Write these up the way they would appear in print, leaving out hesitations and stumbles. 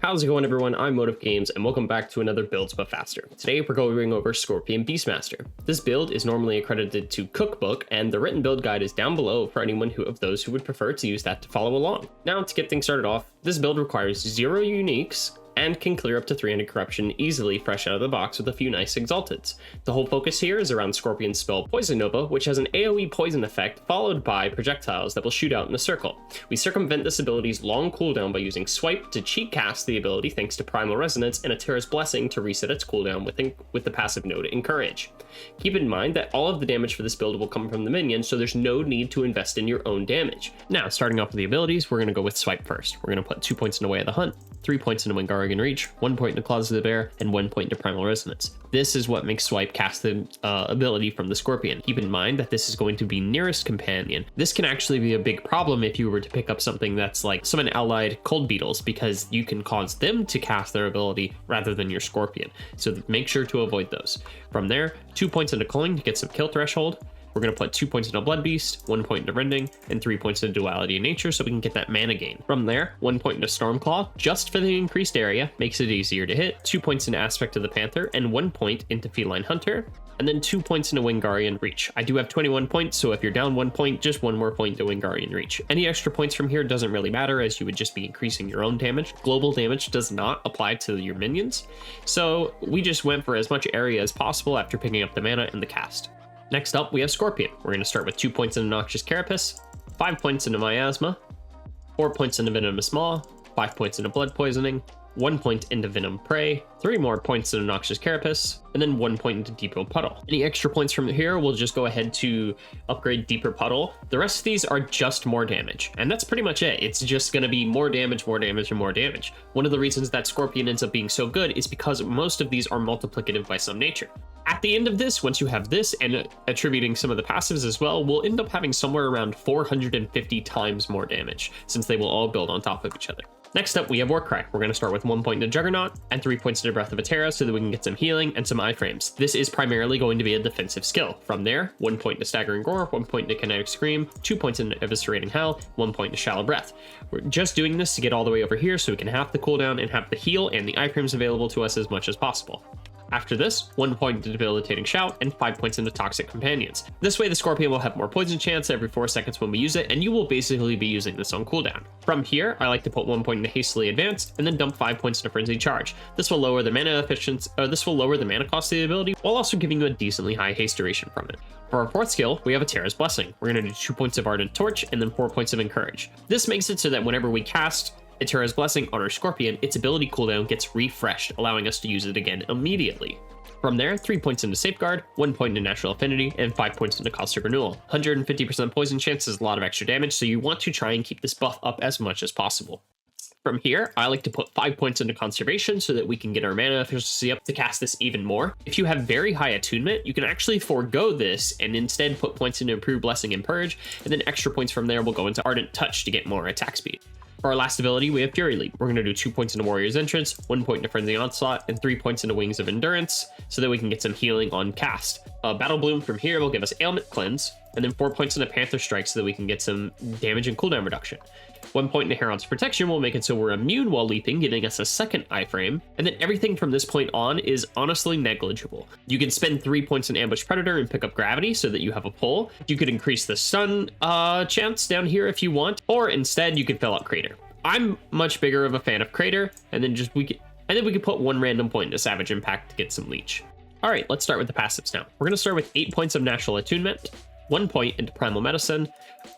How's it going, everyone? I'm Motive Games, and welcome back to another Builds But Faster. Today, we're going over Scorpion Beastmaster. This build is normally accredited to Cookbook, and the written build guide is down below for anyone of those who would prefer to use that to follow along. Now, to get things started off, this build requires 0 uniques, and can clear up to 300 corruption easily fresh out of the box with a few nice exalteds. The whole focus here is around Scorpion's spell Poison Nova, which has an AoE poison effect followed by projectiles that will shoot out in a circle. We circumvent this ability's long cooldown by using Swipe to cheat cast the ability thanks to Primal Resonance and Eterra's Blessing to reset its cooldown with the passive node Encourage. Keep in mind that all of the damage for this build will come from the minions, so there's no need to invest in your own damage. Now, starting off with the abilities, we're going to go with Swipe first. We're going to put 2 points in the Way of the Hunt, 3 points into Wingardium Reach, 1 point into Claws of the Bear, and 1 point into Primal Resonance. This is what makes Swipe cast the ability from the Scorpion. Keep in mind that this is going to be nearest companion. This can actually be a big problem if you were to pick up something that's like summon allied cold beetles, because you can cause them to cast their ability rather than your Scorpion. So make sure to avoid those. From there, 2 points into Culling to get some kill threshold. We're going to put 2 points into Blood Beast, 1 point into Rending, and 3 points into Duality in Nature so we can get that mana gain. From there, 1 point into Stormclaw, just for the increased area, makes it easier to hit, 2 points into Aspect of the Panther, and 1 point into Feline Hunter, and then 2 points into Wingardium Reach. I do have 21 points, so if you're down 1 point, just 1 more point to Wingardium Reach. Any extra points from here doesn't really matter, as you would just be increasing your own damage. Global damage does not apply to your minions, so we just went for as much area as possible after picking up the mana and the cast. Next up, we have Scorpion. We're going to start with 2 points into Noxious Carapace, 5 points into Miasma, 4 points into Venomous Maw, 5 points into Blood Poisoning, 1 point into Venom Prey, 3 more points into Noxious Carapace, and then 1 point into Deeper Puddle. Any extra points from here, we'll just go ahead to upgrade Deeper Puddle. The rest of these are just more damage, and that's pretty much it. It's just going to be more damage, and more damage. One of the reasons that Scorpion ends up being so good is because most of these are multiplicative by some nature. At the end of this, once you have this and attributing some of the passives as well, we'll end up having somewhere around 450 times more damage, since they will all build on top of each other. Next up, we have Warcry. We're going to start with 1 point into Juggernaut and 3 points into Breath of Eterra so that we can get some healing and some iframes. This is primarily going to be a defensive skill. From there, 1 point into Staggering Gore, 1 point into Kinetic Scream, 2 points into Eviscerating Howl, 1 point into Shallow Breath. We're just doing this to get all the way over here so we can have the cooldown and have the heal and the iframes available to us as much as possible. After this, 1 point into Debilitating Shout and 5 points into Toxic Companions. This way the Scorpion will have more poison chance every 4 seconds when we use it, and you will basically be using this on cooldown. From here, I like to put 1 point into Hastily Advance and then dump 5 points into Frenzied Charge. This will lower the mana efficiency, this will lower the mana cost of the ability while also giving you a decently high haste duration from it. For our fourth skill, we have Eterra's Blessing. We're going to do 2 points of Ardent Torch and then 4 points of Encourage. This makes it so that whenever we cast Eterra's Blessing on our Scorpion, its ability cooldown gets refreshed, allowing us to use it again immediately. From there, 3 points into Safeguard, 1 point into Natural Affinity, and 5 points into Caustic Renewal. 150% poison chance is a lot of extra damage, so you want to try and keep this buff up as much as possible. From here, I like to put 5 points into Conservation so that we can get our mana efficiency up to cast this even more. If you have very high attunement, you can actually forego this and instead put points into Improved Blessing and Purge, and then extra points from there will go into Ardent Touch to get more attack speed. For our last ability, we have Fury Leap. We're going to do 2 points into Warrior's Entrance, 1 point into Frenzy Onslaught, and 3 points into Wings of Endurance, so that we can get some healing on cast. Battle Bloom from here will give us Ailment Cleanse, and then 4 points into Panther Strike so that we can get some damage and cooldown reduction. 1 point into Herrot's Protection will make it so we're immune while leaping, giving us a second iframe, and then everything from this point on is honestly negligible. You can spend 3 points in Ambush Predator and pick up Gravity so that you have a pull. You could increase the stun chance down here if you want, or instead you could fill out Crater. I'm much bigger of a fan of Crater, and then we could put 1 random point into Savage Impact to get some Leech. All right, let's start with the passives now. We're going to start with 8 points of Natural Attunement, 1 point into Primal Medicine,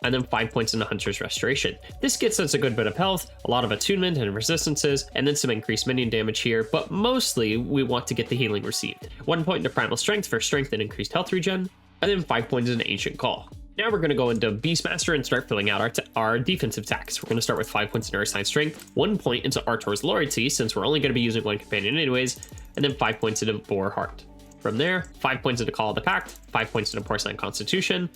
and then 5 points into Hunter's Restoration. This gets us a good bit of health, a lot of attunement and resistances, and then some increased minion damage here, but mostly we want to get the healing received. 1 point into Primal Strength for strength and increased health regen, and then 5 points into Ancient Call. Now we're going to go into Beastmaster and start filling out our defensive attacks. We're going to start with 5 points into Earthsign Strength, 1 point into Artor's Loyalty, since we're only going to be using one companion anyways, and then 5 points into Boar Heart. From there, 5 points into Call of the Pact, 5 points into Porcine Constitution,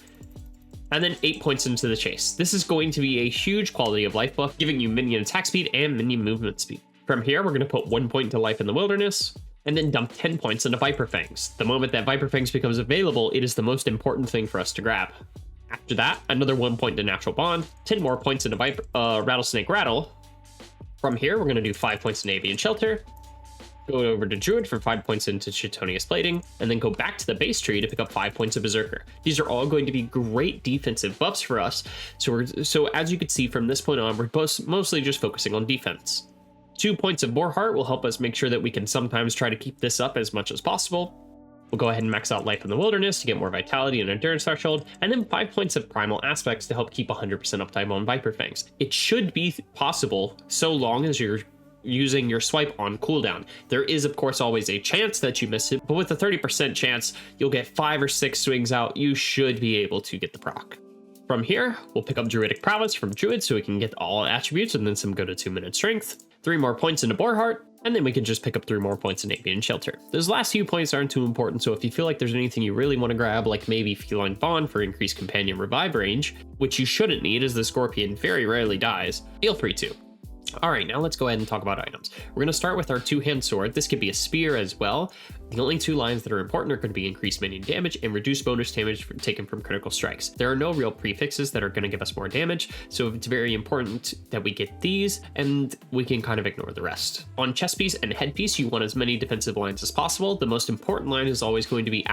and then 8 points into the Chase. This is going to be a huge quality of life buff, giving you minion attack speed and minion movement speed. From here, we're going to put 1 point into Life in the Wilderness, and then dump 10 points into Viper Fangs. The moment that Viper Fangs becomes available, it is the most important thing for us to grab. After that, another 1 point to Natural Bond, 10 more points into Rattlesnake Rattle, From here, we're going to do 5 points in Avian Shelter, go over to Druid for 5 points into Chitonius Plating, and then go back to the base tree to pick up 5 points of Berserker. These are all going to be great defensive buffs for us, so as you can see from this point on, we're mostly just focusing on defense. 2 points of Boar Heart will help us make sure that we can sometimes try to keep this up as much as possible. We'll go ahead and max out Life in the Wilderness to get more vitality and endurance threshold, and then 5 points of Primal Aspects to help keep 100% uptime on Viper Fangs. It should be possible so long as you're using your swipe on cooldown. There is of course always a chance that you miss it, but with a 30% chance you'll get 5 or 6 swings out, you should be able to get the proc. From here, we'll pick up Druidic Prowess from Druid so we can get all attributes and then some go to 2-minute strength, 3 more points into Boar Heart, and then we can just pick up 3 more points in Avian Shelter. Those last few points aren't too important, so if you feel like there's anything you really want to grab, like maybe Feline Bond for increased companion revive range, which you shouldn't need as the Scorpion very rarely dies, feel free to. Alright, now let's go ahead and talk about items. We're going to start with our 2-hand sword. This could be a spear as well. The only 2 lines that are important are going to be increased minion damage and reduced bonus damage taken from critical strikes. There are no real prefixes that are going to give us more damage, so it's very important that we get these, and we can kind of ignore the rest. On chest piece and headpiece, you want as many defensive lines as possible. The most important line is always going to be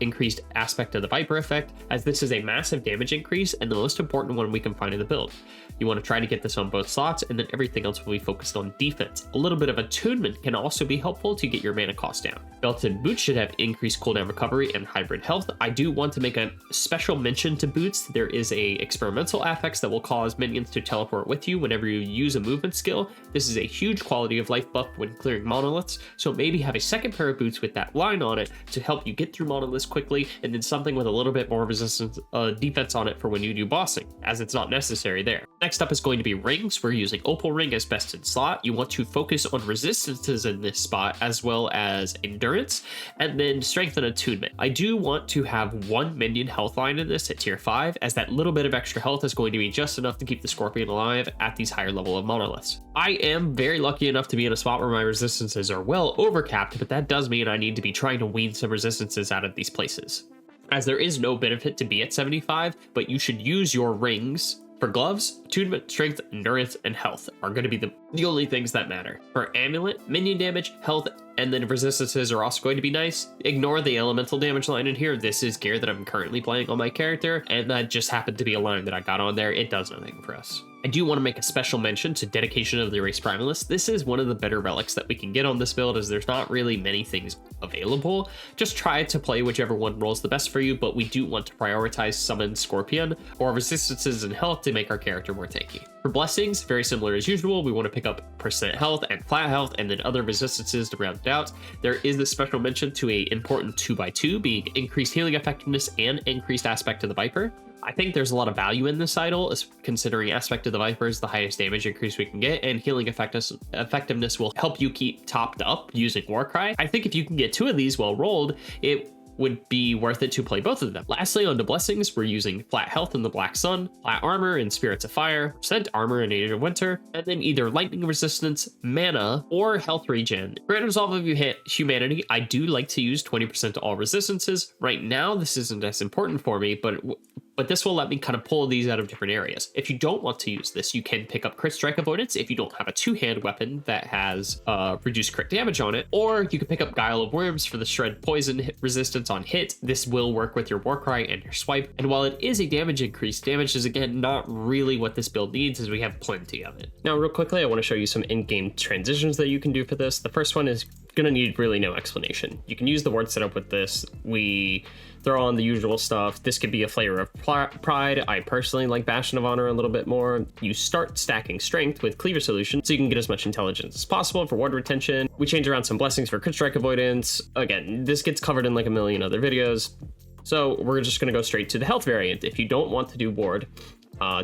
increased aspect of the Viper effect, as this is a massive damage increase and the most important one we can find in the build. You want to try to get this on both slots, and then everything else will be focused on defense. A little bit of attunement can also be helpful to get your mana cost down. Belted boots should have increased cooldown recovery and hybrid health. I do want to make a special mention to boots. There is a experimental affix that will cause minions to teleport with you whenever you use a movement skill. This is a huge quality of life buff when clearing monoliths, so maybe have a second pair of boots with that line on it to help you get through monoliths quickly, and then something with a little bit more resistance defense on it for when you do bossing, as it's not necessary there. Next up is going to be rings. We're using Opal Ring as best in slot. You want to focus on resistances in this spot as well as endurance, and then strength and attunement. I do want to have 1 minion health line in this at tier 5, as that little bit of extra health is going to be just enough to keep the Scorpion alive at these higher level of monoliths. I am very lucky enough to be in a spot where my resistances are well overcapped, but that does mean I need to be trying to wean some resistances out of these places, as there is no benefit to be at 75, but you should use your rings. For gloves, attunement, strength, endurance, and health are going to be the only things that matter. For amulet, minion damage, health, and then resistances are also going to be nice. Ignore the elemental damage line in here. This is gear that I'm currently playing on my character, and that just happened to be a line that I got on there. It does nothing for us. I do want to make a special mention to Dedication of the Race Primalist. This is one of the better relics that we can get on this build, as there's not really many things available. Just try to play whichever one rolls the best for you, but we do want to prioritize Summon Scorpion or resistances and health to make our character more tanky. For blessings, very similar as usual, we want to pick up percent health and flat health, and then other resistances to round it out. There is a special mention to a important 2x2 being increased healing effectiveness and increased aspect of the Viper. I think there's a lot of value in this idol, considering aspect of the Viper is the highest damage increase we can get, and healing effectiveness will help you keep topped up using Warcry. I think if you can get 2 of these well rolled, it would be worth it to play both of them. Lastly, on to blessings, we're using flat health in the Black Sun, flat armor in Spirits of Fire, scent armor in Age of Winter, and then either lightning resistance, mana, or health regen. Grant Resolve of Humanity, I do like to use 20% to all resistances. Right now, this isn't as important for me, but this will let me kind of pull these out of different areas. If you don't want to use this, you can pick up Crit Strike Avoidance if you don't have a 2-hand weapon that has reduced crit damage on it, or you can pick up Guile of Worms for the Shred Poison resistance on hit. This will work with your Warcry and your swipe, and while it is a damage increase, damage is again not really what this build needs, as we have plenty of it. Now real quickly, I want to show you some in-game transitions that you can do for this. The first one is gonna need really no explanation. You can use the word setup with this. We throw on the usual stuff. This could be a flavor of pride. I personally like Bastion of Honor a little bit more. You start stacking strength with Cleaver Solution so you can get as much intelligence as possible for ward retention. We change around some blessings for crit strike avoidance. Again, this gets covered in like a million other videos, so we're just going to go straight to the health variant. If you don't want to do ward,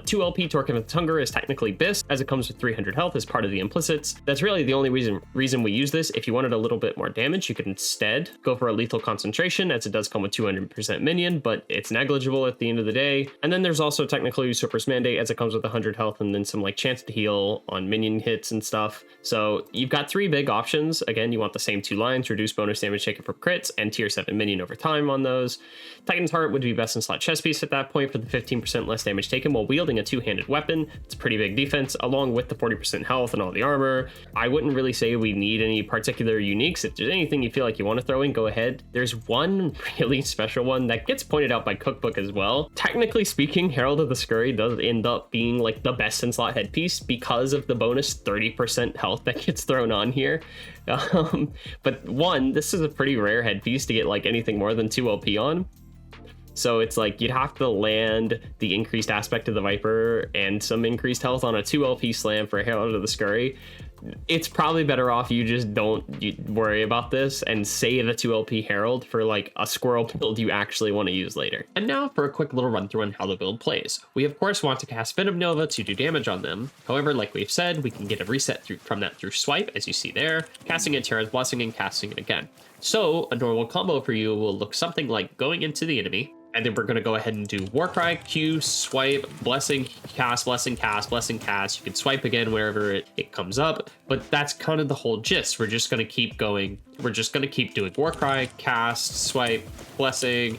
2 LP Torque of Hunger is technically BIS, as it comes with 300 health as part of the implicits. That's really the only reason we use this. If you wanted a little bit more damage, you could instead go for a Lethal Concentration, as it does come with 200% minion, but it's negligible at the end of the day. And then there's also technically Usurper's Mandate, as it comes with 100 health and then some like chance to heal on minion hits and stuff. So you've got 3 big options. Again, you want the same 2 lines, reduce bonus damage taken from crits, and tier 7 minion over time on those. Titan's Heart would be best in slot chest piece at that point for the 15% less damage taken while wielding a two-handed weapon. It's a pretty big defense, along with the 40% health and all the armor. I wouldn't really say we need any particular uniques. If there's anything you feel like you want to throw in, go ahead. There's one really special one that gets pointed out by Cookbook as well. Technically speaking, Herald of the Scurry does end up being like the best in slot headpiece because of the bonus 30% health that gets thrown on here. But one, this is a pretty rare headpiece to get like anything more than 2 LP on. So it's like you'd have to land the increased aspect of the Viper and some increased health on a 2 LP slam for Herald of the Scurry. It's probably better off you just don't worry about this and save a 2 LP Herald for like a squirrel build you actually want to use later. And now for a quick little run through on how the build plays. We of course want to cast Venom Nova to do damage on them. However, like we've said, we can get a reset from that through swipe, as you see there, casting Eterra's Blessing and casting it again. So a normal combo for you will look something like going into the enemy, and then we're going to go ahead and do Warcry, Q, swipe, Blessing, cast, Blessing, cast, Blessing, cast. You can swipe again wherever it comes up, but that's kind of the whole gist. We're just going to keep going. We're just going to keep doing Warcry, cast, swipe, Blessing.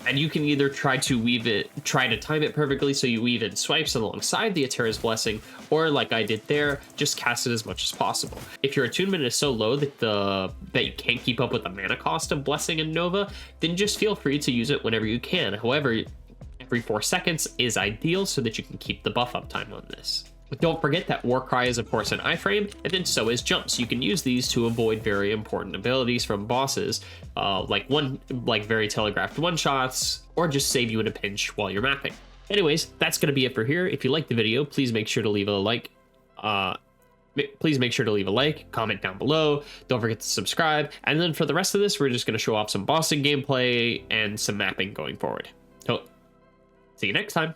And you can either try to time it perfectly so you weave in swipes alongside the Eterra's Blessing, or like I did there, just cast it as much as possible. If your attunement is so low that you can't keep up with the mana cost of Blessing and Nova, then just feel free to use it whenever you can. However, every 4 seconds is ideal so that you can keep the buff uptime on this. But don't forget that Warcry is of course an iframe, and then so is jumps. You can use these to avoid very important abilities from bosses, like very telegraphed one-shots, or just save you in a pinch while you're mapping. Anyways, that's going to be it for here. If you liked the video, please make sure to leave a like. Comment down below. Don't forget to subscribe. And then for the rest of this, we're just going to show off some bossing gameplay and some mapping going forward. So, see you next time.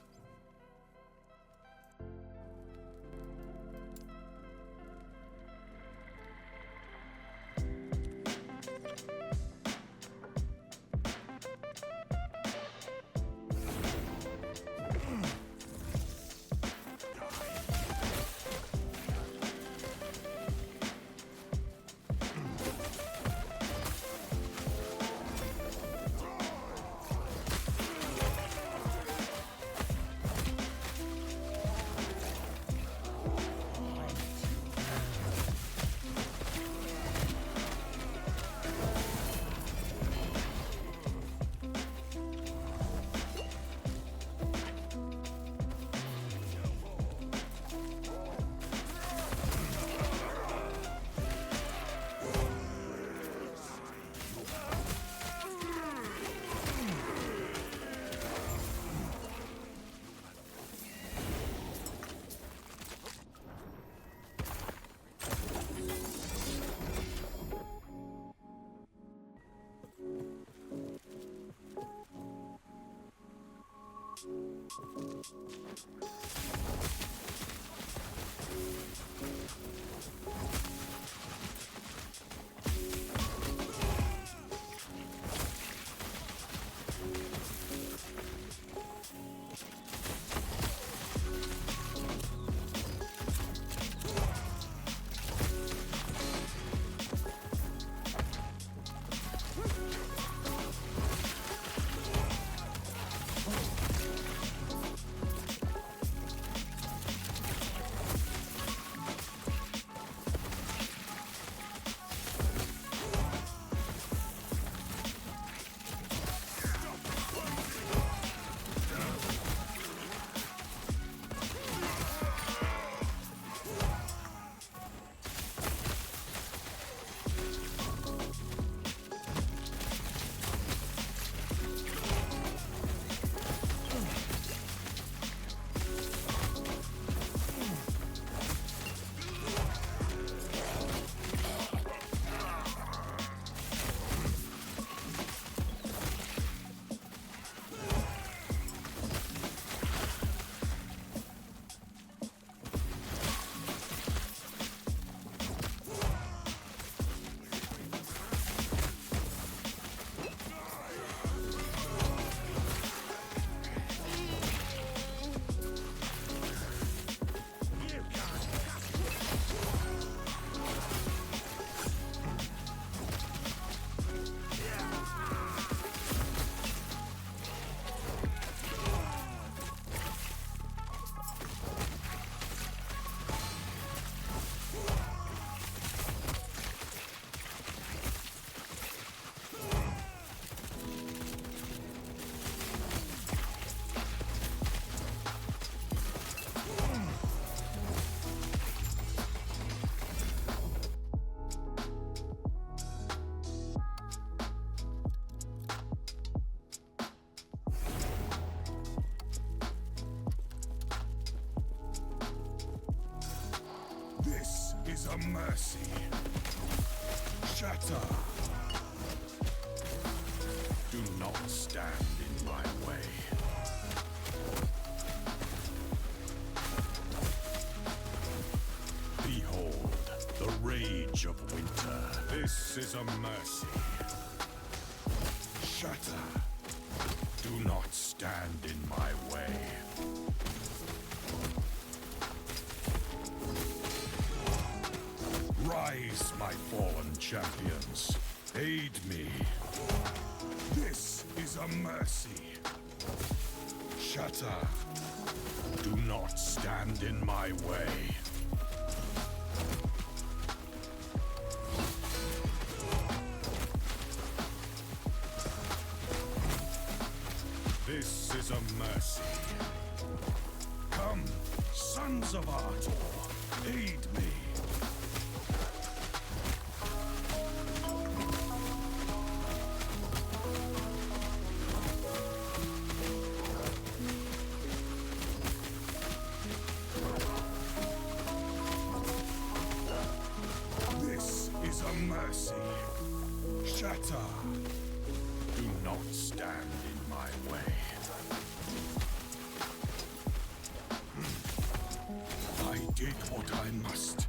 is a mercy. Shatter. Do not stand in my way. Behold the rage of winter. This is a mercy. Shatter. Do not stand in my way. Rise, my fallen champions. Aid me. This is a mercy. Shatter. Do not stand in my way. This is a mercy. Come, sons of Artor, aid me. This is a mercy. Shatter. Do not stand in my way. I did what I must.